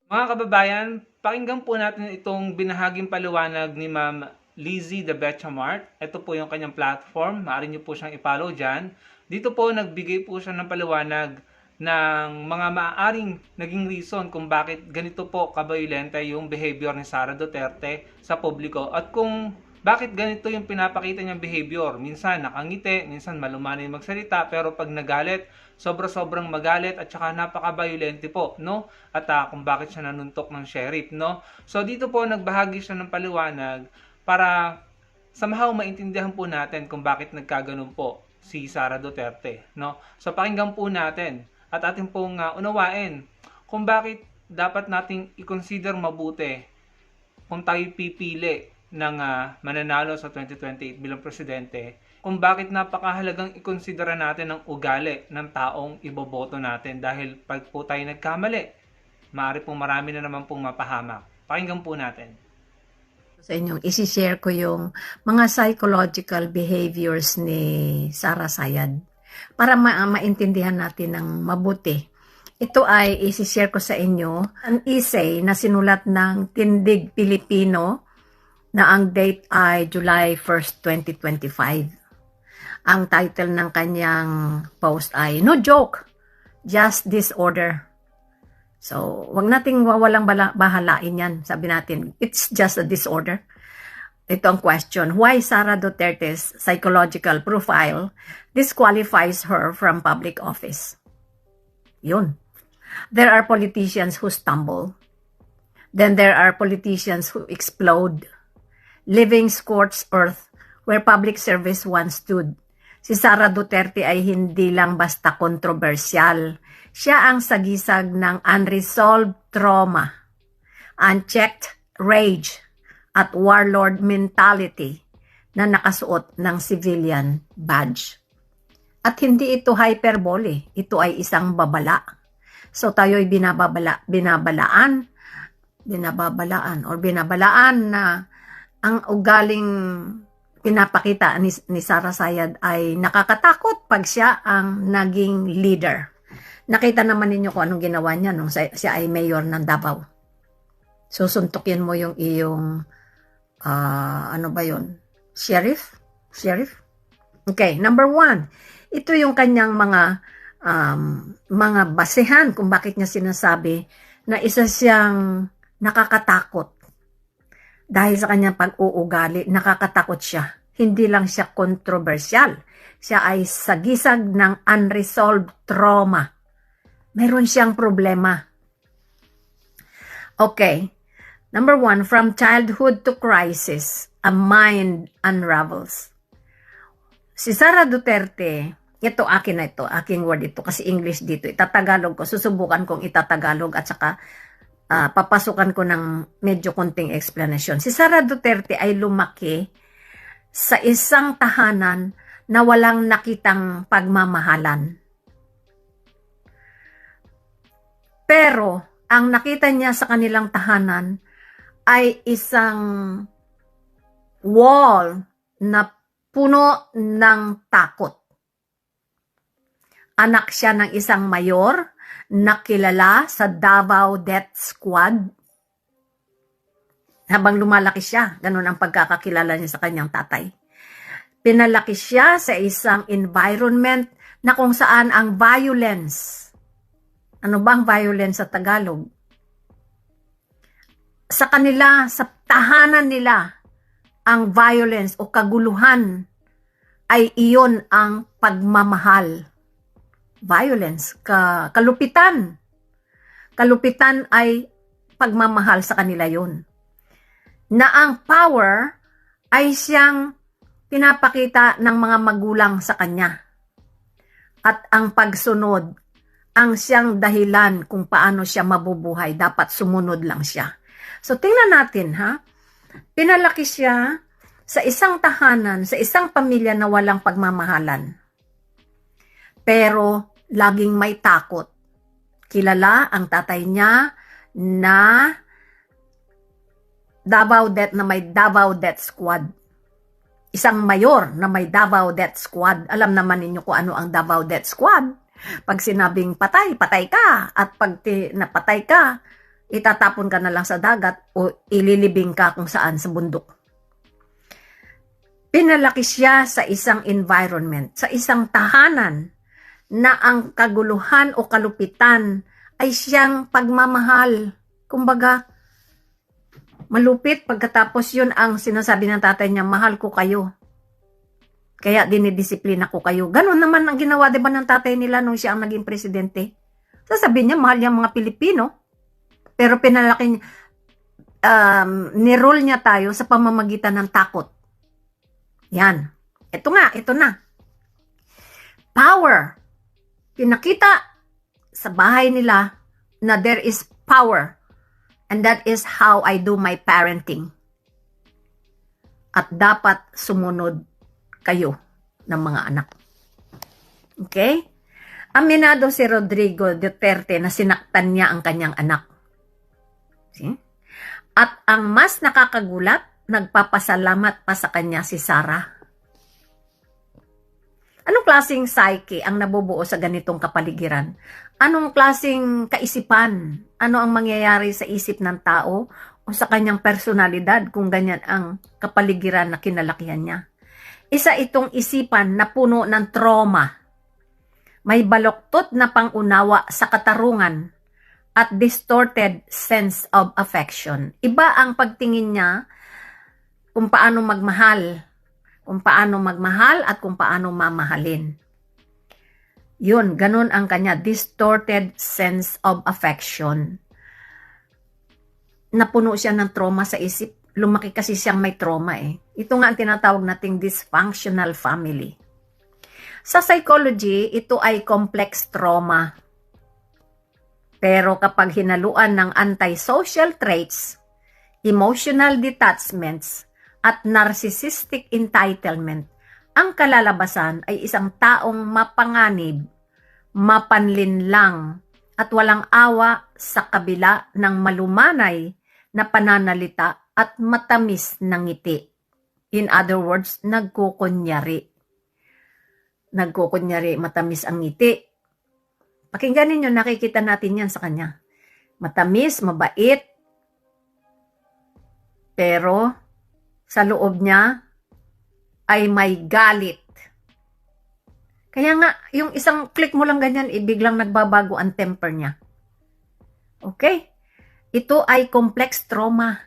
Mga kababayan, pakinggan po natin itong binahaging paliwanag ni Ma'am Lizzie de Bechamart. Ito po yung kanyang platform. Maaari niyo po siyang i-follow dyan. Dito po nagbigay po siya ng paliwanag ng mga maaaring naging reason kung bakit ganito po kabayolente yung behavior ni Sara Duterte sa publiko at kung bakit ganito yung pinapakita niyang behavior. Minsan nakangiti, minsan malumanay magsalita, pero pag nagalit, sobra-sobrang magalit at saka napaka-violente po, no? At kung bakit siya nanuntok ng sheriff, no? So dito po nagbahagi siya ng paliwanag para somehow maintindihan po natin kung bakit nagkaganon po si Sara Duterte, no? So pakinggan po natin at atin pong unawain kung bakit dapat nating i-consider mabuti kung tayo pipili ng mananalo sa 2028 bilang presidente, kung bakit napakahalagang ikonsidera natin ang ugali ng taong iboboto natin dahil pag po tayo nagkamali, maaari pong marami na naman pong mapahamak. Pakinggan po natin. Sa inyong isi-share ko yung mga psychological behaviors ni Sara Sayad para maintindihan natin ng mabuti. Ito ay isi-share ko sa inyo ang essay na sinulat ng Tindig Pilipino na ang date ay July 1st, 2025. Ang title ng kanyang post ay No Joke, Just Disorder. So, wag nating wawalang bahalain yan. Sabi natin, it's just a disorder. Ito ang question. Why Sara Duterte's psychological profile disqualifies her from public office? Yun. There are politicians who stumble. Then there are politicians who explode, leaving scorched earth where public service once stood. Si Sara Duterte ay hindi lang basta kontrobersyal. Siya ang sagisag ng unresolved trauma, unchecked rage, at warlord mentality na nakasuot ng civilian badge. At hindi ito hyperbole, ito ay isang babala. So tayo'y binabalaan na ang ugaling pinapakita ni Sara Sayad ay nakakatakot pag siya ang naging leader. Nakita naman ninyo kung anong ginawa niya nung siya ay mayor ng Davao. Susuntukin mo yung iyong, ano ba yun? Sheriff? Okay, number 1. Ito yung kanyang mga basehan kung bakit niya sinasabi na isa siyang nakakatakot. Dahil sa kanyang pag-uugali, nakakatakot siya. Hindi lang siya kontrobersyal. Siya ay sagisag ng unresolved trauma. Meron siyang problema. Okay. Number 1, from childhood to crisis, a mind unravels. Si Sara Duterte, aking word ito, kasi English dito, itatagalog ko, susubukan kong itatagalog at saka papasukan ko ng medyo konting explanation. Si Sara Duterte ay lumaki sa isang tahanan na walang nakitang pagmamahalan. Pero, ang nakita niya sa kanilang tahanan ay isang wall na puno ng takot. Anak siya ng isang mayor na kilala sa Davao Death Squad. Habang lumalaki siya, ganun ang pagkakakilala niya sa kanyang tatay. Pinalaki siya sa isang environment na kung saan ang violence. Ano bang violence sa Tagalog? Sa kanila, sa tahanan nila, ang violence o kaguluhan ay iyon ang pagmamahal. Violence, kalupitan. Kalupitan ay pagmamahal sa kanila yun. Na ang power ay siyang pinapakita ng mga magulang sa kanya. At ang pagsunod, ang siyang dahilan kung paano siya mabubuhay. Dapat sumunod lang siya. So, tingnan natin, ha? Pinalaki siya sa isang tahanan, sa isang pamilya na walang pagmamahalan. Pero, laging may takot. Kilala ang tatay niya na may Davao Death Squad. Isang mayor na may Davao Death Squad. Alam naman ninyo kung ano ang Davao Death Squad. Pag sinabing patay, patay ka. At pag napatay ka, itatapon ka na lang sa dagat o ililibing ka kung saan sa bundok. Pinalaki siya sa isang environment, sa isang tahanan na ang kaguluhan o kalupitan ay siyang pagmamahal. Kumbaga, malupit pagkatapos yun ang sinasabi ng tatay niya, mahal ko kayo. Kaya dinidisiplina ko kayo. Ganon naman ang ginawa, diba, ng tatay nila nung siya ang naging presidente. Sasabihin niya, mahal niya mga Pilipino. Pero pinalaki niya, nirole niya tayo sa pamamagitan ng takot. Yan. Ito na. Power. Pinakita sa bahay nila na there is power. And that is how I do my parenting. At dapat sumunod kayo ng mga anak. Okay? Aminado si Rodrigo Duterte na sinaktan niya ang kanyang anak. See? At ang mas nakakagulat, nagpapasalamat pa sa kanya si Sarah. Anong klaseng psyche ang nabubuo sa ganitong kapaligiran? Anong klaseng kaisipan? Ano ang mangyayari sa isip ng tao o sa kanyang personalidad kung ganyan ang kapaligiran na kinalakihan niya? Isa itong isipan na puno ng trauma. May baluktot na pangunawa sa katarungan at distorted sense of affection. Iba ang pagtingin niya kung paano magmahal at kung paano mamahalin. Yun, ganun ang kanya, distorted sense of affection. Napuno siya ng trauma sa isip. Lumaki kasi siyang may trauma eh. Ito nga ang tinatawag nating dysfunctional family. Sa psychology, ito ay complex trauma. Pero kapag hinaluan ng antisocial traits, emotional detachments, at narcissistic entitlement, ang kalalabasan ay isang taong mapanganib, mapanlinlang, at walang awa sa kabila ng malumanay na pananalita at matamis na ngiti. In other words, nagkukunyari. Matamis ang ngiti. Pakinggan ninyo, nakikita natin yan sa kanya. Matamis, mabait, pero sa loob niya ay may galit. Kaya nga, yung isang click mo lang ganyan, biglang nagbabago ang temper niya. Okay? Ito ay complex trauma.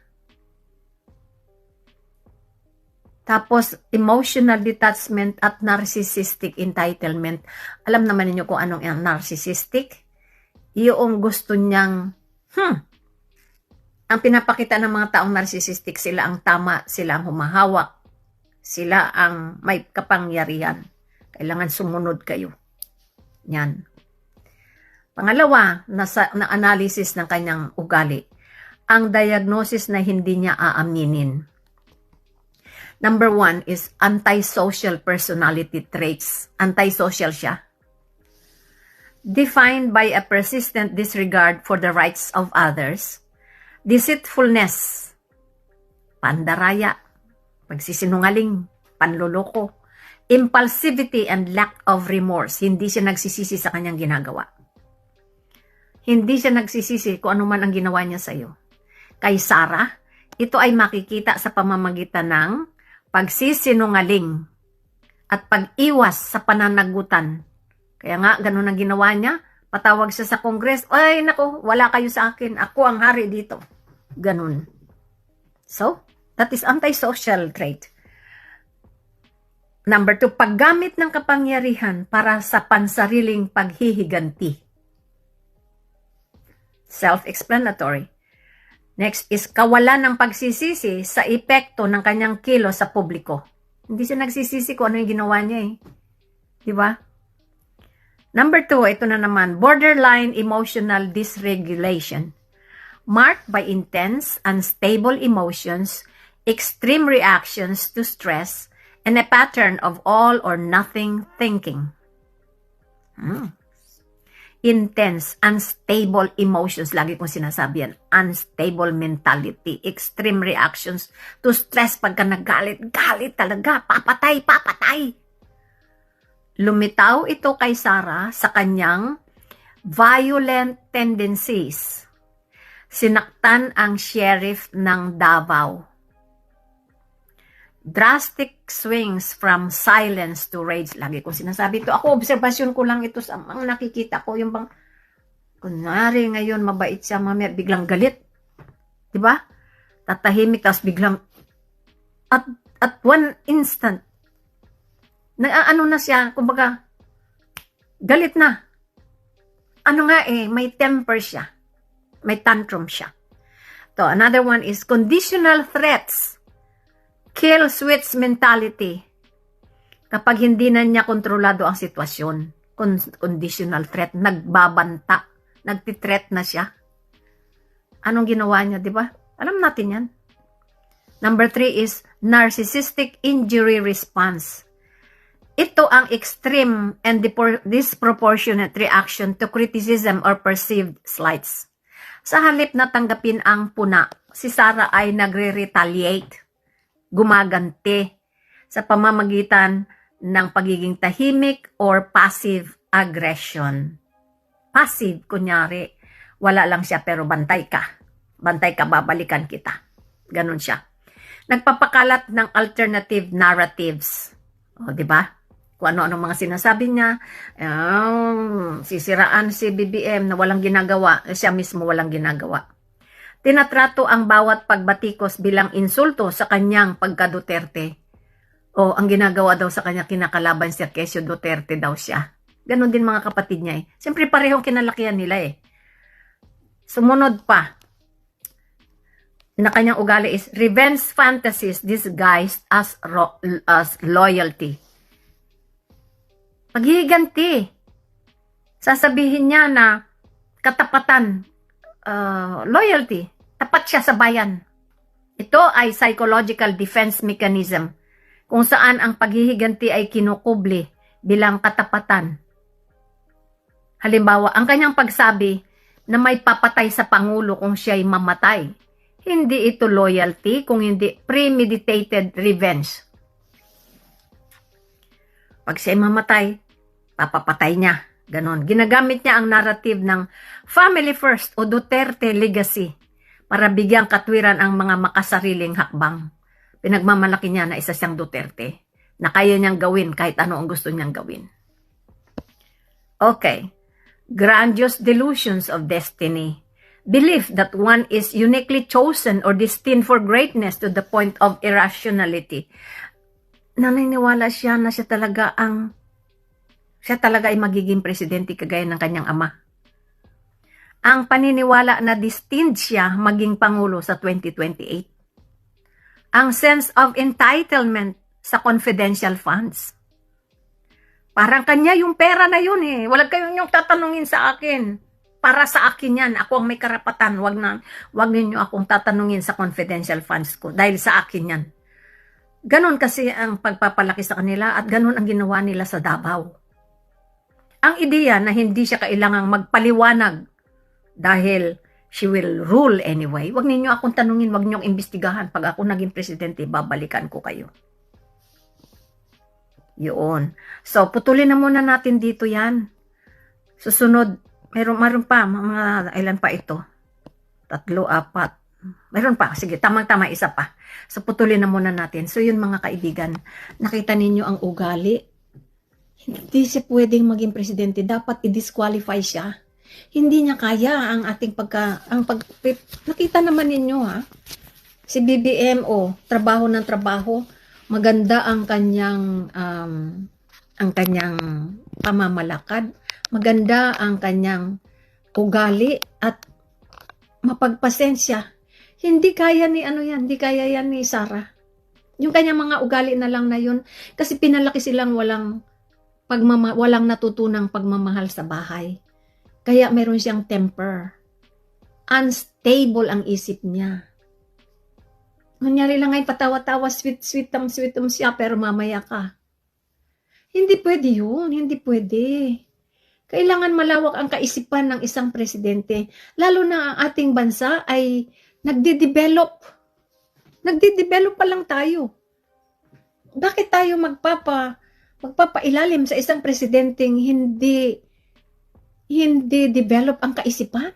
Tapos, emotional detachment at narcissistic entitlement. Alam naman niyo kung anong yung narcissistic? Yung gusto niyang, ang pinapakita ng mga taong narcissistic, sila ang tama, sila ang humahawak, sila ang may kapangyarihan. Kailangan sumunod kayo. Yan. Pangalawa, na analysis ng kanyang ugali. Ang diagnosis na hindi niya aaminin. Number 1 is antisocial personality traits. Antisocial siya. Defined by a persistent disregard for the rights of others, deceitfulness, pandaraya, pagsisinungaling, panloloko, impulsivity and lack of remorse. Hindi siya nagsisisi sa kanyang ginagawa. Hindi siya nagsisisi kung ano man ang ginawa niya sa iyo. Kay Sarah, ito ay makikita sa pamamagitan ng pagsisinungaling at pag-iwas sa pananagutan. Kaya nga, ganun ang ginawa niya. Patawag siya sa Congress, ay nako, wala kayo sa akin. Ako ang hari dito. Ganun. So, that is antisocial trait. Number 2, paggamit ng kapangyarihan para sa pansariling paghihiganti. Self-explanatory. Next is kawalan ng pagsisisi sa epekto ng kanyang kilos sa publiko. Hindi siya nagsisisi kung ano yung ginawa niya eh. Di ba? Number 2, ito na naman, borderline emotional dysregulation. Marked by intense, unstable emotions, extreme reactions to stress, and a pattern of all or nothing thinking. Intense, unstable emotions. Lagi kong sinasabi yan. Unstable mentality. Extreme reactions to stress. Pagka nagalit, galit talaga. Papatay. Lumitaw ito kay Sarah sa kanyang violent tendencies. Sinaktan ang sheriff ng Davao. Drastic swings from silence to rage. Lagi kong sinasabi ito. Ako, obserbasyon ko lang ito sa mga nakikita ko. Yung bang, kunwari ngayon, mabait siya, mamaya biglang galit. Diba? Tatahimik, tapos biglang, at one instant, ano na siya, kumbaga, galit na. Ano nga may temper siya. May tantrum siya. So, another one is conditional threats. Kill switch mentality. Kapag hindi na niya kontrolado ang sitwasyon. Conditional threat. Nagbabanta. Nagtitreat na siya. Anong ginawa niya, di ba? Alam natin yan. Number 3 is narcissistic injury response. Ito ang extreme and disproportionate reaction to criticism or perceived slights. Sa halip na tanggapin ang puna, si Sarah ay nagre-retaliate, gumaganti sa pamamagitan ng pagiging tahimik or passive aggression. Passive, kunyari, wala lang siya pero bantay ka. Bantay ka, babalikan kita. Ganon siya. Nagpapakalat ng alternative narratives. O, di ba? Kung ano-ano mga sinasabi niya, sisiraan si BBM na walang ginagawa, siya mismo walang ginagawa. Tinatrato ang bawat pagbatikos bilang insulto sa kanyang pagka-Duterte. O ang ginagawa daw sa kanya, kinakalaban siya kesyo Duterte daw siya. Ganon din mga kapatid niya Siyempre parehong kinalakihan nila Sumunod pa, na kanyang ugali is revenge fantasies disguised as loyalty. Paghihiganti. Sasabihin niya na katapatan, loyalty, tapat siya sa bayan. Ito ay psychological defense mechanism kung saan ang paghihiganti ay kinukubli bilang katapatan. Halimbawa, ang kanyang pagsabi na may papatay sa Pangulo kung siya'y mamatay. Hindi ito loyalty kung hindi premeditated revenge. Pag siya'y mamatay, papapatay niya. Ganon. Ginagamit niya ang narrative ng family first o Duterte legacy para bigyang katwiran ang mga makasariling hakbang. Pinagmamalaki niya na isa siyang Duterte na kaya niyang gawin kahit ano ang gusto niyang gawin. Okay. Grandiose delusions of destiny. Belief that one is uniquely chosen or destined for greatness to the point of irrationality. Naniniwala siya na siya talaga ay magiging presidente kagaya ng kanyang ama. Ang paniniwala na destined siya maging pangulo sa 2028. Ang sense of entitlement sa confidential funds. Parang kanya yung pera na yun Walang kayong yung tatanungin sa akin. Para sa akin yan. Ako ang may karapatan. Wag ninyo akong tatanungin sa confidential funds ko. Dahil sa akin yan. Ganon kasi ang pagpapalaki sa kanila at ganon ang ginawa nila sa Davao. Ang ideya na hindi siya kailangang magpaliwanag dahil she will rule anyway. Wag ninyo akong tanungin, wag niyo imbestigahan. Pag ako naging presidente, babalikan ko kayo. Yun. So, putulin na muna natin dito yan. Susunod, meron pa, mga ilan pa ito? 3, 4. Meron pa. Sige, tamang-tama, isa pa. So, putulin na muna natin. So, yun mga kaibigan, nakita ninyo ang ugali. Hindi siya pwedeng maging presidente. Dapat i-disqualify siya. Hindi niya kaya ang ating nakita naman ninyo Si BBM, trabaho ng trabaho. Maganda ang kanyang pamamalakad. Maganda ang kanyang ugali at mapagpasensya. Hindi kaya hindi kaya yan ni Sarah. Yung kanyang mga ugali na lang na yun, kasi pinalaki silang walang natutunang pagmamahal sa bahay. Kaya meron siyang temper. Unstable ang isip niya. Kunyari lang ay patawa-tawa, sweet-sweet siya, pero mamaya ka. Hindi pwede yun, hindi pwede. Kailangan malawak ang kaisipan ng isang presidente, lalo na ang ating bansa ay nagde-develop. Nagde-develop pa lang tayo. Bakit tayo magpapailalim sa isang presidenteng hindi develop ang kaisipan?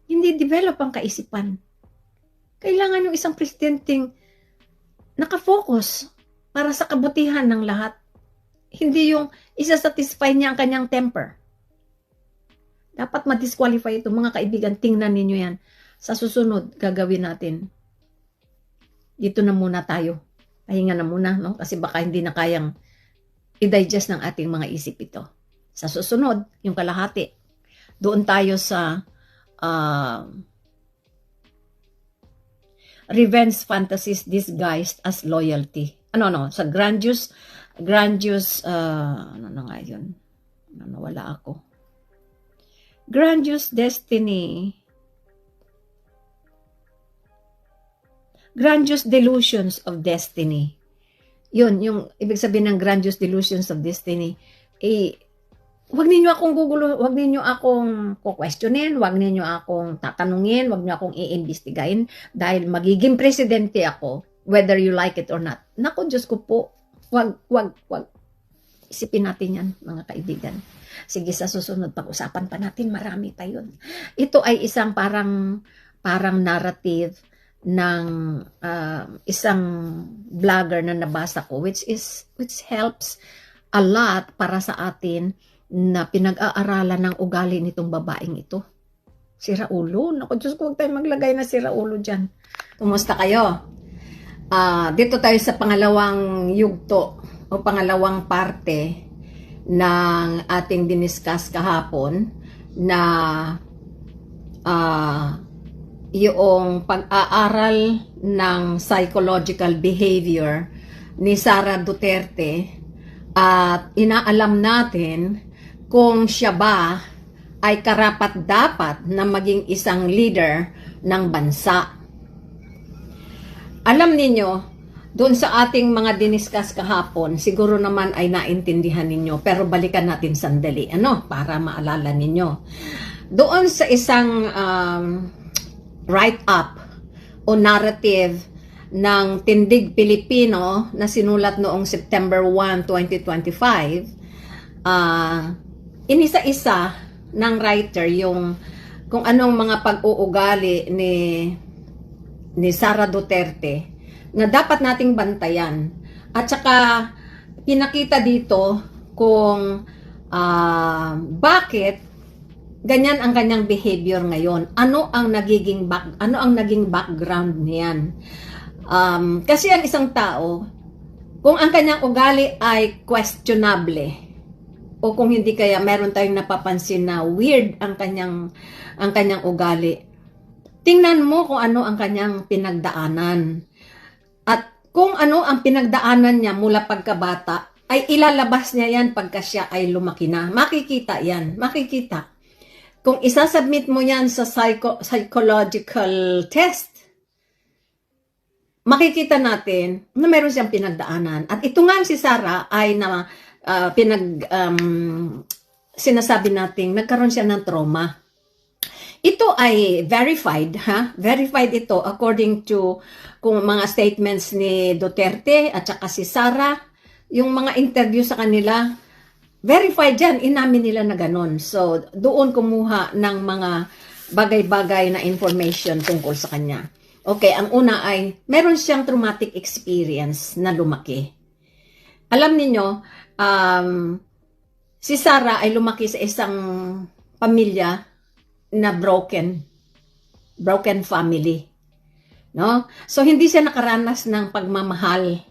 Hindi develop ang kaisipan. Kailangan yung isang presidenteng nakafocus para sa kabutihan ng lahat. Hindi yung isa-satisfy niya ang kanyang temper. Dapat ma-disqualify ito. Mga kaibigan, tingnan ninyo yan. Sa susunod, gagawin natin. Dito na muna tayo. Pahinga na muna, no? Kasi baka hindi na kayang i-digest ng ating mga isip ito. Sa susunod, yung kalahati. Doon tayo sa revenge fantasies disguised as loyalty. Sa grandiose, ano na nga yun? Nawala ako. Grandiose destiny. Grandiose delusions of destiny. Yun, yung ibig sabihin ng grandiose delusions of destiny. Huwag ninyo akong gugulo, huwag ninyo akong questionin, huwag ninyo akong tatanungin, huwag niyo akong iimbestigahin dahil magiging presidente ako, whether you like it or not. Naku, Diyos ko po, wag. Isipin natin yan, mga kaibigan. Sige, sa susunod, pag-usapan pa natin, marami pa yun. Ito ay isang parang narrative ng isang vlogger na nabasa ko, which helps a lot para sa atin na pinag-aaralan ng ugali nitong babaeng ito. Si Raulo. Naku, Diyos ko, huwag tayo maglagay na si Raulo dyan. Kumusta kayo? Dito tayo sa pangalawang yugto o pangalawang parte ng ating diniscuss kahapon na yung pag-aaral ng psychological behavior ni Sara Duterte at inaalam natin kung siya ba ay karapat-dapat na maging isang leader ng bansa. Alam ninyo, doon sa ating mga diniscuss kahapon, siguro naman ay naintindihan ninyo, pero balikan natin sandali, para maalala ninyo. Doon sa isang write-up o narrative ng Tindig Pilipino na sinulat noong September 1, 2025, inisa-isa ng writer yung kung anong mga pag-uugali ni Sara Duterte na dapat nating bantayan. At saka pinakita dito kung bakit ganyan ang kanyang behavior ngayon. Ano ang naging background niyan? Kasi ang isang tao, kung ang kanyang ugali ay questionable, o kung hindi kaya meron tayong napapansin na weird ang kanyang ugali, tingnan mo kung ano ang kanyang pinagdaanan. At kung ano ang pinagdaanan niya mula pagkabata, ay ilalabas niya yan pagka siya ay lumaki na. Makikita yan. Makikita. Kung isasubmit mo yan sa psychological test, makikita natin na meron siyang pinagdaanan. At ito nga si Sara ay sinasabi natin nagkaroon siya ng trauma. Ito ay verified, Verified ito according to kung mga statements ni Duterte at saka si Sara, yung mga interview sa kanila, verified yan, inamin nila na ganun. So, doon kumuha ng mga bagay-bagay na information tungkol sa kanya. Okay, ang una ay, meron siyang traumatic experience na lumaki. Alam niyo, si Sara ay lumaki sa isang pamilya na broken family. No? So, hindi siya nakaranas ng pagmamahal.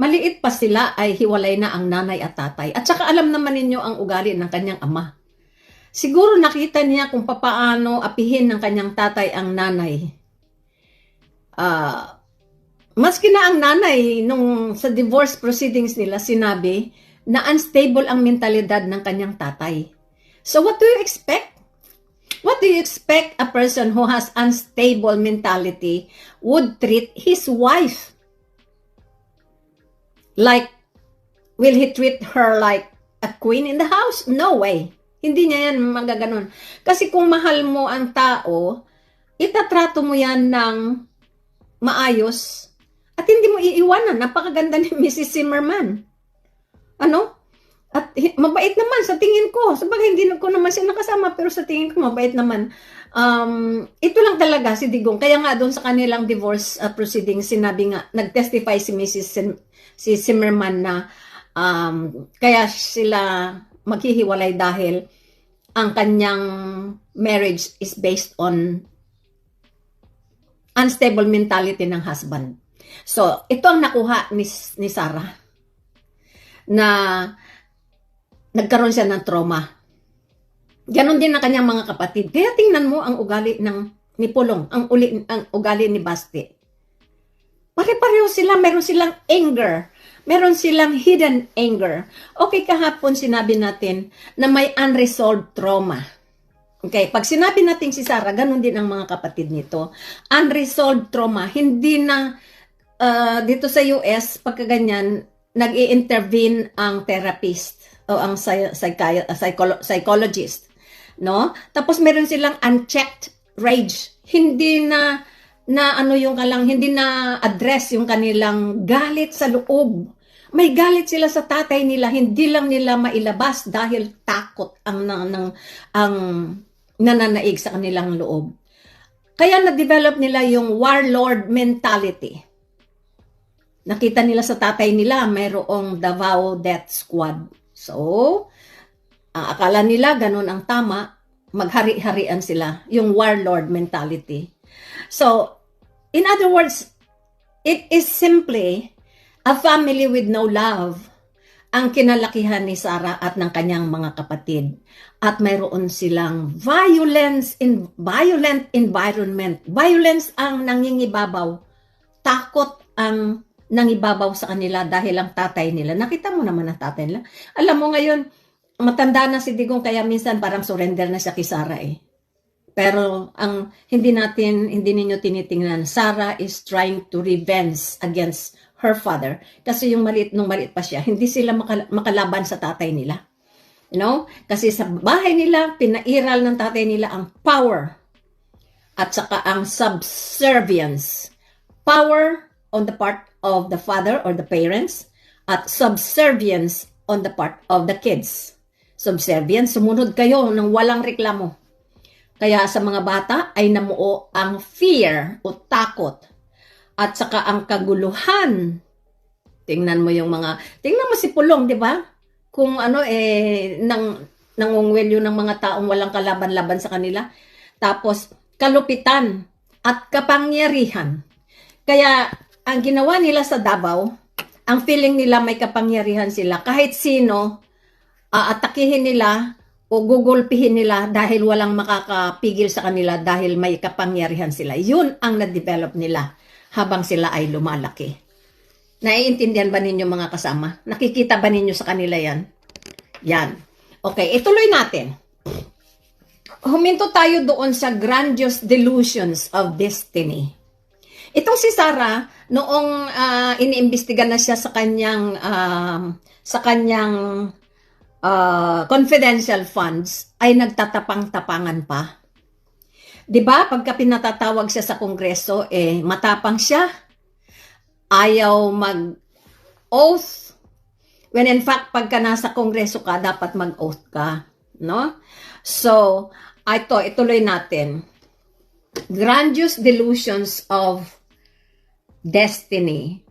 Maliit pa sila ay hiwalay na ang nanay at tatay. At saka alam naman ninyo ang ugali ng kanyang ama. Siguro nakita niya kung papaano apihin ng kanyang tatay ang nanay. Maski na ang nanay nung sa divorce proceedings nila sinabi na unstable ang mentalidad ng kanyang tatay. So what do you expect? What do you expect a person who has unstable mentality would treat his wife? Like, will he treat her like a queen in the house? No way. Hindi niya yan magaganon. Kasi kung mahal mo ang tao, itatrato mo yan ng maayos at hindi mo iiwanan. Napakaganda ni Mrs. Zimmerman. At mabait naman sa tingin ko. Sabagay, hindi ko naman siya nakasama, pero sa tingin ko mabait naman. Ito lang talaga si Digong. Kaya nga doon sa kanilang divorce proceedings, sinabi nga, nag-testify si si Zimmerman na kaya sila maghihiwalay dahil ang kanyang marriage is based on unstable mentality ng husband. So, ito ang nakuha ni Sarah na nagkaroon siya ng trauma. Ganon din ang kanyang mga kapatid. Kaya tingnan mo ang ugali ni Pulong, ang ugali ni Basti. Pare-pareho sila, meron silang anger. Meron silang hidden anger. Okay, kahapon sinabi natin na may unresolved trauma. Okay, pag sinabi natin si Sarah, ganon din ang mga kapatid nito. Unresolved trauma, hindi na dito sa US, pagkaganyan, nag-i-intervene ang therapist o ang psychologist, no? Tapos meron silang unchecked rage. Hindi na hindi na address yung kanilang galit sa loob. May galit sila sa tatay nila, hindi lang nila mailabas dahil takot ang nananaig sa kanilang loob. Kaya na-develop nila yung warlord mentality. Nakita nila sa tatay nila, mayroong Davao Death Squad. So, akala nila ganun ang tama, maghari-harian sila, yung warlord mentality. So, in other words, it is simply a family with no love ang kinalakihan ni Sarah at ng kanyang mga kapatid. At mayroon silang violent environment. Violence ang nangingibabaw. Takot ang nangibabaw sa kanila dahil ang tatay nila. Nakita mo naman ang tatay nila. Alam mo ngayon, matanda na si Digong kaya minsan parang surrender na siya kay Sarah eh. Pero ang hindi ninyo tinitingnan, Sarah is trying to revenge against her father. Kasi nung maliit pa siya, hindi sila makalaban sa tatay nila. You know? Kasi sa bahay nila, pinairal ng tatay nila ang power at saka ang subservience. Power on the part of the father or the parents at subservience on the part of the kids. Subservience, sumunod kayo ng walang reklamo. Kaya sa mga bata ay namuo ang fear o takot at saka ang kaguluhan. Tingnan mo si Pulong, di ba? Kung nangungwelyo ng mga taong walang kalaban-laban sa kanila. Tapos kalupitan at kapangyarihan. Kaya ang ginawa nila sa Davao, ang feeling nila may kapangyarihan sila. Kahit sino, aatakihin nila o gugulpihin nila dahil walang makakapigil sa kanila dahil may kapangyarihan sila. Yun ang na-develop nila habang sila ay lumalaki. Naiintindihan ba ninyo mga kasama? Nakikita ba ninyo sa kanila yan? Yan. Okay, ituloy natin. Huminto tayo doon sa grandiose delusions of destiny. Itong si Sarah, noong iniimbestiga na siya sa kanyang confidential funds, ay nagtatapang-tapangan pa. 'Di ba? Pagka pinatatawag siya sa kongreso, matapang siya. Ayaw mag-oath. When in fact, pagka nasa kongreso ka, dapat mag-oath ka. No? So, ituloy natin. Grandiose delusions of destiny.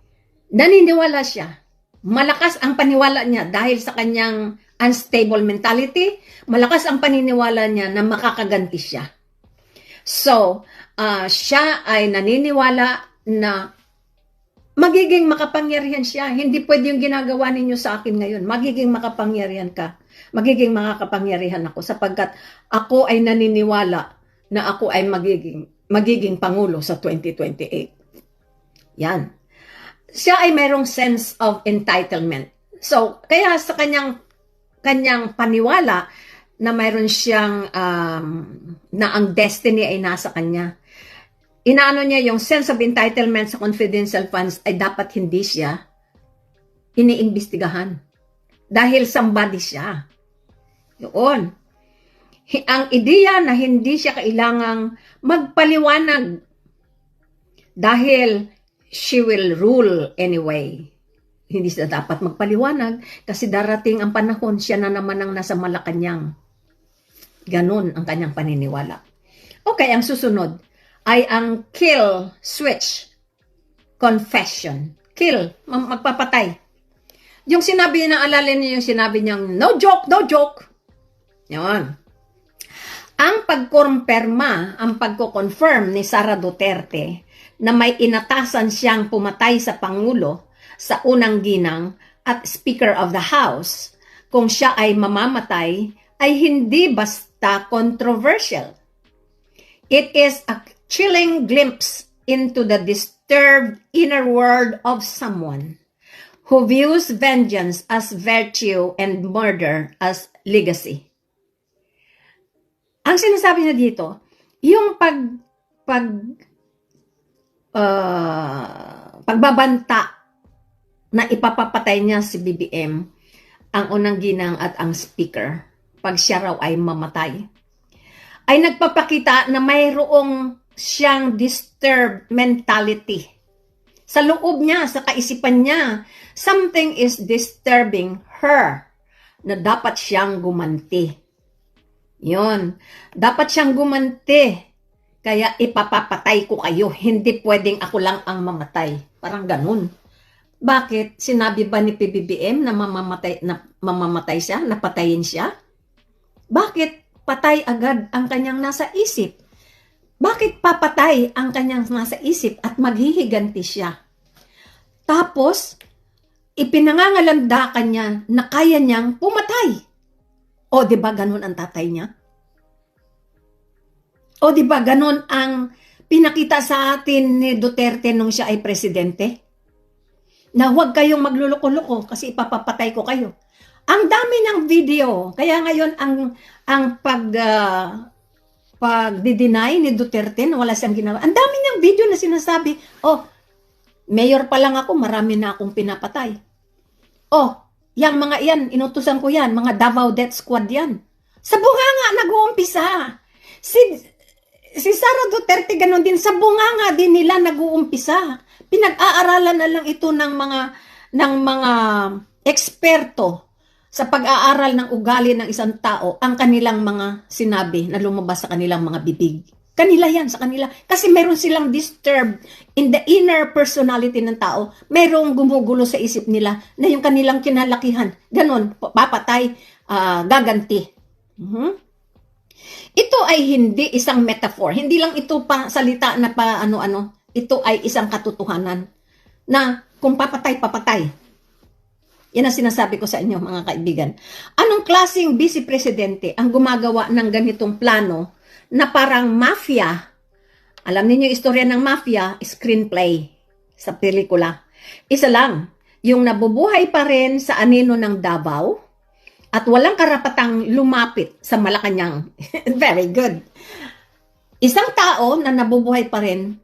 Naniniwala siya. Malakas ang paniwala niya dahil sa kanyang unstable mentality. Malakas ang paniniwala niya na makakaganti siya. So, siya ay naniniwala na magiging makapangyarihan siya. Hindi pwede yung ginagawa ninyo sa akin ngayon. Magiging makapangyarihan ka. Magiging makakapangyarihan ako sapagkat ako ay naniniwala na ako ay magiging pangulo sa 2028. Yan. Siya ay mayroong sense of entitlement. So, kaya sa kanyang paniwala na mayroon siyang na ang destiny ay nasa kanya. Inaano niya yung sense of entitlement sa confidential funds ay dapat hindi siya iniimbestigahan. Dahil somebody siya. Yun. Ang ideya na hindi siya kailangang magpaliwanag dahil she will rule anyway. hindi sila dapat magpaliwanag kasi darating ang panahon siya na naman ang nasa Malacanang. Ganon ang kanyang paniniwala. Okay, ang susunod ay ang kill switch confession. Kill, magpapatay. Yung sinabi niya, naalala niyo yung sinabi niyang, no joke, no joke. Yun. Ang pagkonfirma, ang pagko-confirm ni Sara Duterte na may inatasan siyang pumatay sa Pangulo sa unang ginang at Speaker of the House kung siya ay mamamatay ay hindi basta controversial. It is a chilling glimpse into the disturbed inner world of someone who views vengeance as virtue and murder as legacy. Ang sinasabi niya dito, yung pagbabanta na ipapapatay niya si BBM, ang unang ginang at ang speaker, pag siya raw ay mamatay, ay nagpapakita na mayroong siyang disturbed mentality. Sa loob niya, sa kaisipan niya, something is disturbing her na dapat siyang gumanti. Yun. Dapat siyang gumanti. Kaya ipapapatay ko kayo. Hindi pwedeng ako lang ang mamatay. Parang ganun. Bakit? Sinabi ba ni PBBM na mamamatay siya? Napatayin siya? Bakit patay agad ang kanyang nasa isip? Bakit papatay ang kanyang nasa isip at maghihiganti siya? Tapos, ipinangangalandakan niya na kaya niyang pumatay. O, di ba ganun ang tatay niya? O, di ba ganun ang pinakita sa atin ni Duterte nung siya ay presidente? Na huwag kayong magluloko-loko kasi ipapapatay ko kayo. Ang dami ng video. Kaya ngayon ang pag-deny ni Duterte na wala siyang ginawa. Ang dami niyang video na sinasabi, oh, mayor pa lang ako, marami na akong pinapatay. Oh, yang mga yan, inutusan ko yan, mga Davao Death Squad yan. Sa bunganga, nag-uumpisa. Si Sara Duterte, ganon din, sa bunganga din nila nag-uumpisa. Pinag-aaralan na lang ito ng mga eksperto sa pag-aaral ng ugali ng isang tao, ang kanilang mga sinabi na lumabas sa kanilang mga bibig. Kanila yan, sa kanila. Kasi meron silang disturbed in the inner personality ng tao. Merong gumugulo sa isip nila na yung kanilang kinalakihan. Ganon, papatay, gaganti. Ito ay hindi isang metaphor. Hindi lang ito pa salita na pa ano-ano. Ito ay isang katotohanan na kung papatay, papatay. Yan ang sinasabi ko sa inyo, mga kaibigan. Anong klaseng vice presidente ang gumagawa ng ganitong plano na parang mafia? Alam niyo yung istorya ng mafia, screenplay sa pelikula. Isa lang, yung nabubuhay pa rin sa anino ng Davao at walang karapatang lumapit sa Malacanang. Very good. Isang tao na nabubuhay pa rin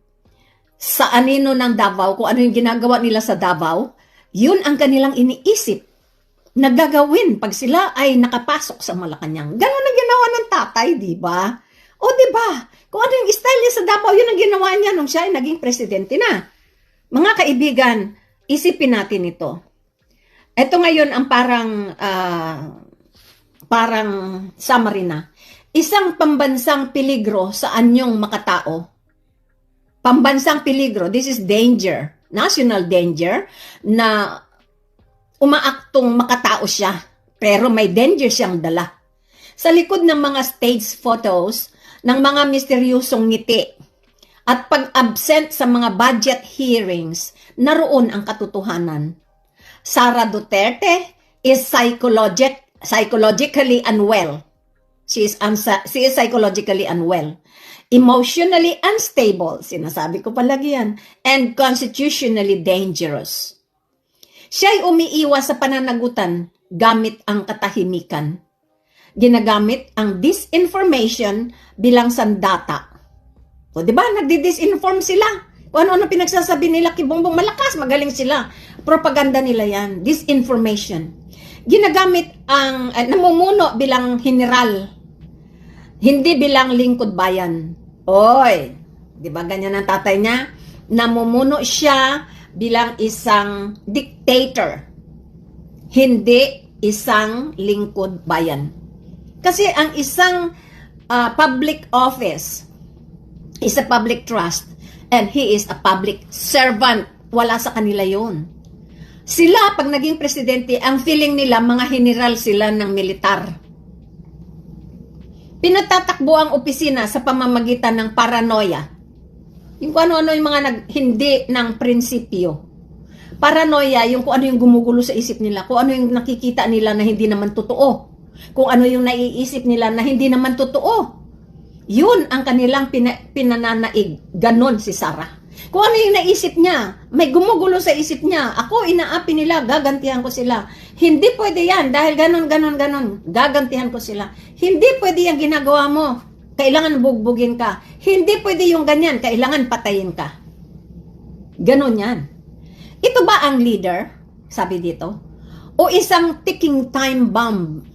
sa anino ng Davao, kung ano yung ginagawa nila sa Davao, yun ang kanilang iniisip na gagawin pag sila ay nakapasok sa Malacanang. Ganon ang ginawa ng tatay, di ba? O di ba? Kung ano yung style niya sa Davao, yun ang ginawa niya nung siya ay naging presidente na. Mga kaibigan, isipin natin ito. Ito ngayon ang parang summary na. Isang pambansang peligro sa anyong makatao. Pambansang peligro, this is danger. National danger na umaaktong makatao siya pero may danger siyang dala. Sa likod ng mga stage photos ng mga misteryosong ngiti at pag-absent sa mga budget hearings, naroon ang katotohanan. Sara Duterte is psychologically unwell. She is psychologically unwell. Emotionally unstable, sinasabi ko palagi yan, and constitutionally dangerous. Siya'y umiiwas sa pananagutan gamit ang katahimikan. Ginagamit ang disinformation bilang sandata. O diba, nagdi-disinform sila. Kung ano-ano pinagsasabi nila kay Bongbong, malakas, magaling sila. Propaganda nila yan, disinformation. Ginagamit ang, namumuno bilang general, hindi bilang lingkod bayan. Oy, di ba ganyan ang tatay niya? Namumuno siya bilang isang dictator, hindi isang lingkod bayan. Kasi ang isang public office is a public trust and he is a public servant. Wala sa kanila yon. Sila, pag naging presidente, ang feeling nila, mga general sila ng militar. Pinatatakbo ang opisina sa pamamagitan ng paranoia. Yung kung ano-ano yung mga hindi ng prinsipyo. Paranoia, yung kung ano yung gumugulo sa isip nila, kung ano yung nakikita nila na hindi naman totoo, kung ano yung naiisip nila na hindi naman totoo. Yun ang kanilang pinananaig. Ganon si Sarah. Kung ano yung naisip niya, may gumugulo sa isip niya, ako inaapi nila, gagantihan ko sila. Hindi pwede yan, dahil ganon, gagantihan ko sila. Hindi pwede yung ginagawa mo, kailangan bugbugin ka. Hindi pwede yung ganyan, kailangan patayin ka. Ganon yan. Ito ba ang leader, sabi dito? O isang ticking time bomb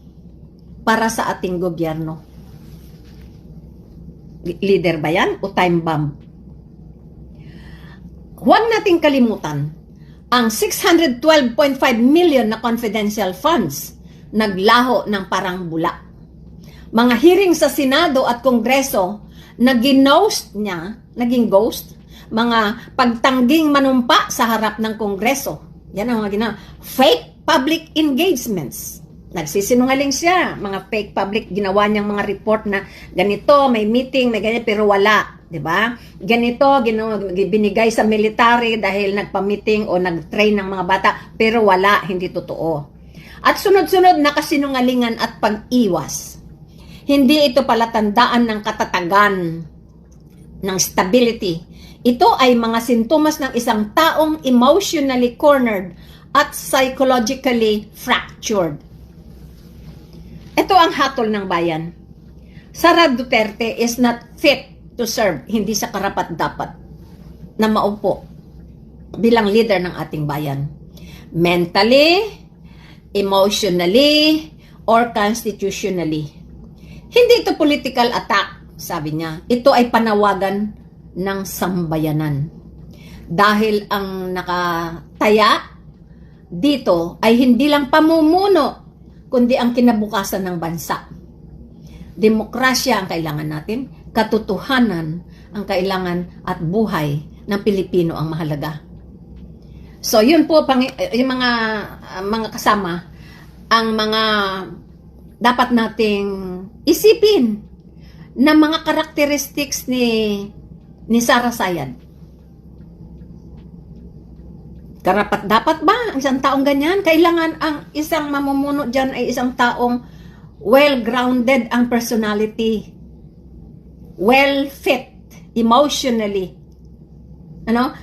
para sa ating gobyerno? Leader ba yan o time bomb? Huwag nating kalimutan, ang 612.5 million na confidential funds naglaho ng parang bula. Mga hearing sa Senado at Kongreso na ginost niya, naging ghost, mga pagtangging manumpa sa harap ng Kongreso. Yan ang mga fake public engagements. Nagsisinungaling siya, mga fake public, ginawa niyang mga report na ganito, may meeting, may ganyan, pero wala. Diba? Ganito, binigay sa military dahil nagpa-meeting o nag-train ng mga bata, pero wala, hindi totoo. At sunod-sunod na kasinungalingan at pag-iwas. Hindi ito palatandaan ng katatagan, ng stability. Ito ay mga sintomas ng isang taong emotionally cornered at psychologically fractured. Ito ang hatol ng bayan. Sara Duterte is not fit to serve, hindi sa karapat-dapat na maupo bilang leader ng ating bayan. Mentally, emotionally, or constitutionally. Hindi ito political attack, sabi niya. Ito ay panawagan ng sambayanan. Dahil ang nakataya dito ay hindi lang pamumuno, kundi ang kinabukasan ng bansa. Demokrasya ang kailangan natin, katotohanan ang kailangan at buhay ng Pilipino ang mahalaga. So yun po yung mga kasama ang mga dapat nating isipin na mga characteristics ni Sara Sayad. Karapat dapat ba ang isang taong ganyan? Kailangan ang isang mamumuno diyan ay isang taong well-grounded ang personality. Well-fit emotionally.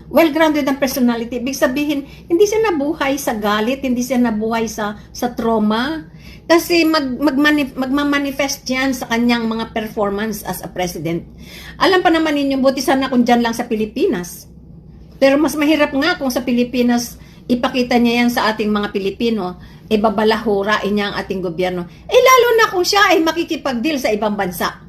Well-grounded ang personality. Ibig sabihin, hindi siya nabuhay sa galit, hindi siya nabuhay sa trauma. Kasi magmamanifest yan sa kanyang mga performance as a president. Alam pa naman ninyo, buti sana kung dyan lang sa Pilipinas. Pero mas mahirap nga kung sa Pilipinas, ipakita niya yan sa ating mga Pilipino, babalahurain niya ang ating gobyerno. Lalo na kung siya ay makikipag-deal sa ibang bansa.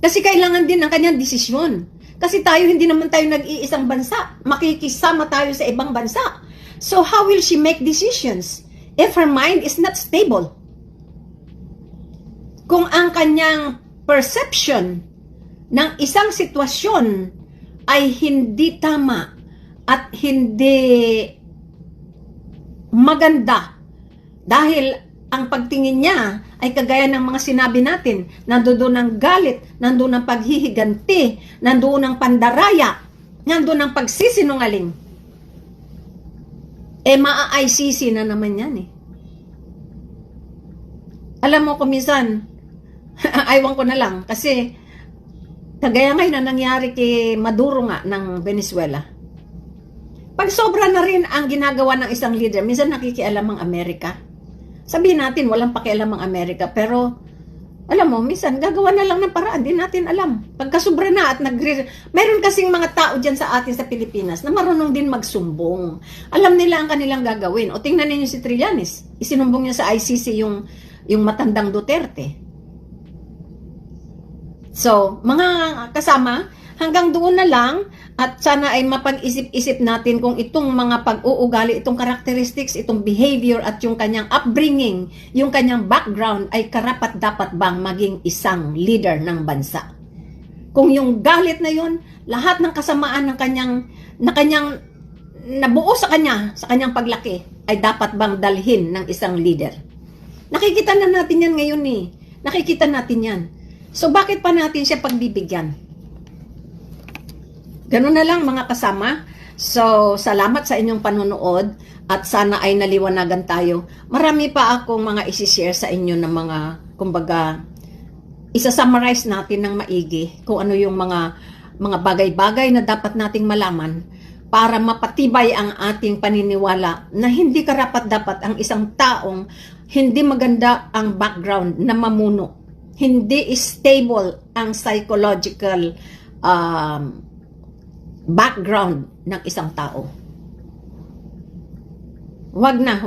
Kasi kailangan din ng kanyang desisyon. Kasi tayo, hindi naman tayo nag-iisang bansa. Makikisama tayo sa ibang bansa. So how will she make decisions if her mind is not stable? Kung ang kanyang perception ng isang sitwasyon ay hindi tama at hindi maganda dahil ang pagtingin niya ay kagaya ng mga sinabi natin, nandoon ang galit, nandoon ang paghihiganti, nandoon ang pandaraya, nandoon ang pagsisinungaling. Maa-ICC na naman yan eh. Alam mo kumisan, aywan ko na lang, kasi kagaya ngayon na nangyari kay Maduro nga ng Venezuela. Pag sobra na rin ang ginagawa ng isang leader, minsan nakikialam ang Amerika. Sabihin natin, walang pakialam ang Amerika, pero alam mo, minsan gagawa na lang ng paraan, di natin alam. Pagkasubra na at mayroon kasing mga tao dyan sa atin sa Pilipinas na marunong din magsumbong. Alam nila ang kanilang gagawin. O tingnan ninyo si Trillanes, isinumbong niya sa ICC yung matandang Duterte. So, mga kasama, hanggang doon na lang At sana ay mapag-isip-isip natin kung itong mga pag-uugali, itong characteristics, itong behavior at yung kanyang upbringing, yung kanyang background ay karapat-dapat bang maging isang leader ng bansa. Kung yung galit na yun, lahat ng kasamaan ng kanyang nabuo sa kanyang paglaki, ay dapat bang dalhin ng isang leader. Nakikita na natin yan ngayon eh. Nakikita natin yan. So bakit pa natin siya pagbibigyan? Ganun na lang mga kasama. So, salamat sa inyong panonood at sana ay naliwanagan tayo. Marami pa akong mga isi-share sa inyo ng mga, kumbaga, isa-summarize natin ng maigi kung ano yung mga bagay-bagay na dapat nating malaman para mapatibay ang ating paniniwala na hindi karapat-dapat ang isang taong hindi maganda ang background na mamuno. Hindi stable ang psychological background ng isang tao. Wag na.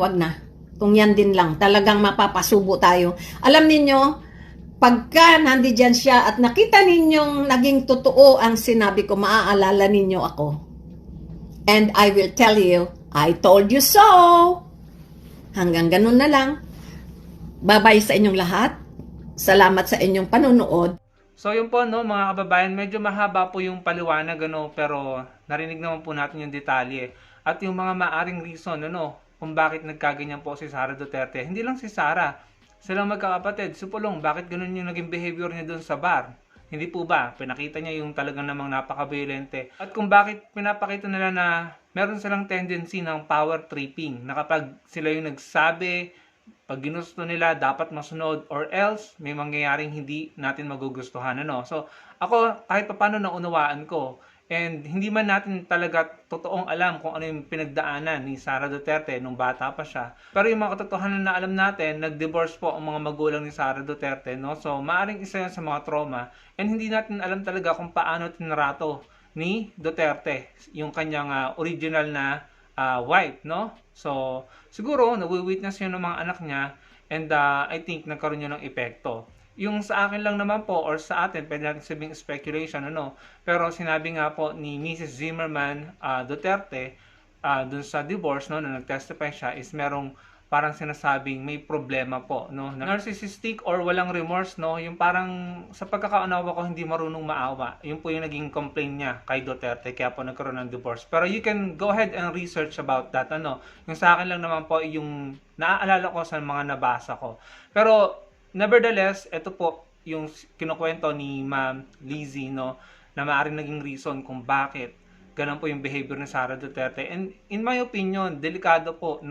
Kung yan din lang, talagang mapapasubo tayo. Alam niyo, pagka nandiyan siya at nakita ninyong naging totoo ang sinabi ko, maaalala ninyo ako. And I will tell you, I told you so. Hanggang ganun na lang. Bye-bye sa inyong lahat. Salamat sa inyong panonood. So yun po no mga kababayan, medyo mahaba po yung paliwanag pero narinig naman po natin yung detalye at yung mga maaring reason kung bakit nagkaganyan po si Sara Duterte. Hindi lang si Sara, silang magkakapatid. Supulong, bakit ganun yung naging behavior niya doon sa bar? Hindi po ba? Pinakita niya yung talagang namang napaka-violente. At kung bakit pinapakita nila na meron silang tendency ng power tripping, na kapag sila yung nagsabi, pag ginusto nila, dapat masunod or else may mangyayaring hindi natin magugustuhan. So, ako kahit paano naunawaan ko and hindi man natin talaga totoong alam kung ano yung pinagdaanan ni Sara Duterte nung bata pa siya. Pero yung mga katotohanan na alam natin, nag-divorce po ang mga magulang ni Sara Duterte. So, maaring isa yan sa mga trauma and hindi natin alam talaga kung paano tinrato ni Duterte yung kanyang original na wife, So, siguro, nawi-witness yun ng mga anak niya and I think nagkaroon yun ng epekto. Yung sa akin lang naman po or sa atin, pwede natin sabing speculation, pero sinabi nga po ni Mrs. Zimmerman Duterte dun sa divorce, na nag-testify siya, is merong parang sinasabing may problema po, narcissistic or walang remorse, yung parang sa pagkakaunawa ko hindi marunong maawa. Yun po yung naging complaint niya kay Duterte, kaya po nagkaroon ng divorce. Pero you can go ahead and research about that, Yung sa akin lang naman po yung naaalala ko sa mga nabasa ko. Pero nevertheless, ito po yung kinukwento ni Ma'am Lizzie, na maaaring naging reason kung bakit ganun po yung behavior ni Sara Duterte. And in my opinion, delikado po,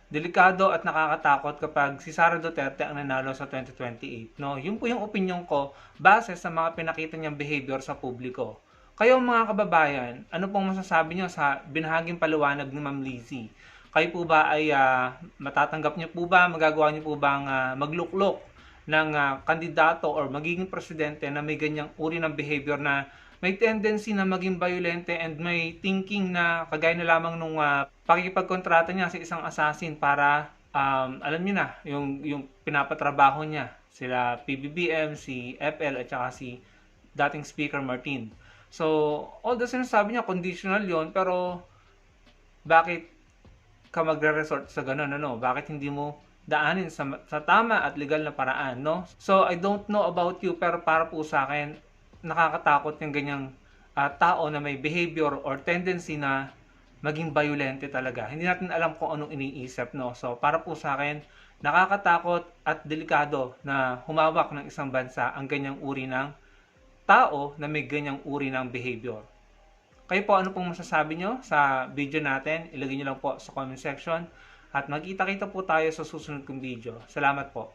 Delikado at nakakatakot kapag si Sara Duterte ang nanalo sa 2028. Yun po yung opinion ko base sa mga pinakita niyang behavior sa publiko. Kayo mga kababayan, ano pong masasabi niyo sa binahaging paliwanag ni Ma'am Lizzie? Kayo po ba ay matatanggap niyo po ba, magagawa niyo po bang magluklok ng kandidato or magiging presidente na may ganyang uri ng behavior na may tendency na maging violente and may thinking na kagaya na lamang nung pakikipagkontrata niya sa isang assassin para alam niyo na yung pinapatrabaho niya sila PBBM, si FL at saka si dating Speaker Martin. So, although sinasabi niya conditional yon, pero bakit ka magre-resort sa ganun, Bakit hindi mo daanin sa tama at legal na paraan, So, I don't know about you, pero para po sa akin, nakakatakot yung ganyang tao na may behavior or tendency na maging violente talaga. Hindi natin alam kung anong iniisip, So, para po sa akin, nakakatakot at delikado na humawak ng isang bansa ang ganyang uri ng tao na may ganyang uri ng behavior. Kayo po, ano pong masasabi nyo sa video natin? Ilagay nyo lang po sa comment section. At magkita-kita po tayo sa susunod kong video. Salamat po.